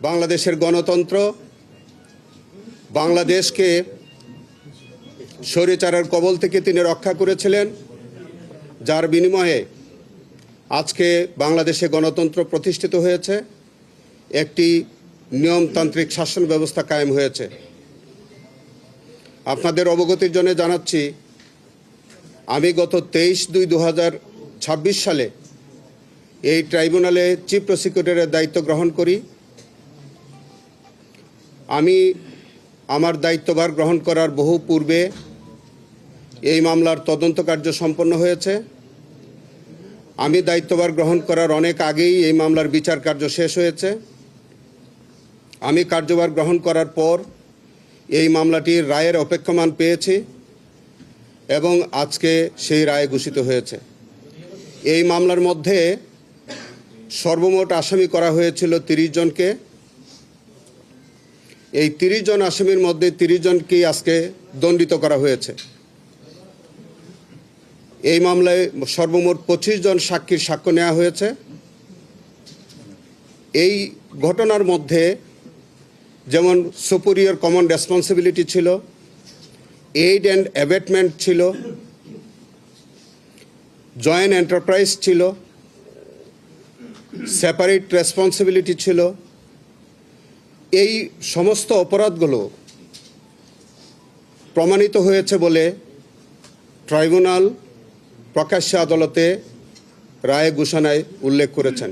বাংলাদেশের গণতন্ত্র বাংলাদেশকে স্বৈরাচারের কবল থেকে তিনি রক্ষা করেছিলেন, যার বিনিময়ে আজকে বাংলাদেশে গণতন্ত্র প্রতিষ্ঠিত হয়েছে, একটি নিয়মতান্ত্রিক শাসন ব্যবস্থা কায়েম হয়েছে। আপনাদের অবগতির জন্য জানাচ্ছি, আমি গত 23/2/2026 সালে এই ট্রাইব্যুনালে চিফ প্রসিকিউটরের দায়িত্ব গ্রহণ করি। আমি আমার দায়িত্বভার গ্রহণ করার বহু পূর্বে এই মামলার তদন্ত কার্য সম্পন্ন হয়েছে। আমি দায়িত্বভার গ্রহণ করার অনেক আগেই এই মামলার বিচার কার্য শেষ হয়েছে। আমি কার্যভার গ্রহণ করার পর এই মামলাটির রায়ের অপেক্ষমান পেয়েছি এবং আজকে সেই রায় ঘোষিত হয়েছে। এই মামলার মধ্যে সর্বমোট আসামি করা হয়েছিল 30 জনকে। এই 30 জন আসামির মধ্যে 30 জনকেই আজকে দণ্ডিত করা হয়েছে। এই মামলায় সর্বমোট 25 জন সাক্ষীর সাক্ষ্য নেওয়া হয়েছে। এই ঘটনার মধ্যে যেমন সুপিরিয়র কমন রেসপন্সিবিলিটি ছিল, এইড অ্যান্ড অ্যাবেটমেন্ট ছিল, জয়েন্ট এন্টারপ্রাইজ ছিল, সেপারেট রেসপন্সিবিলিটি ছিল। এই সমস্ত অপরাধগুলো প্রমাণিত হয়েছে বলে ট্রাইব্যুনাল প্রকাশ্য আদালতে রায় ঘোষণায় উল্লেখ করেছেন।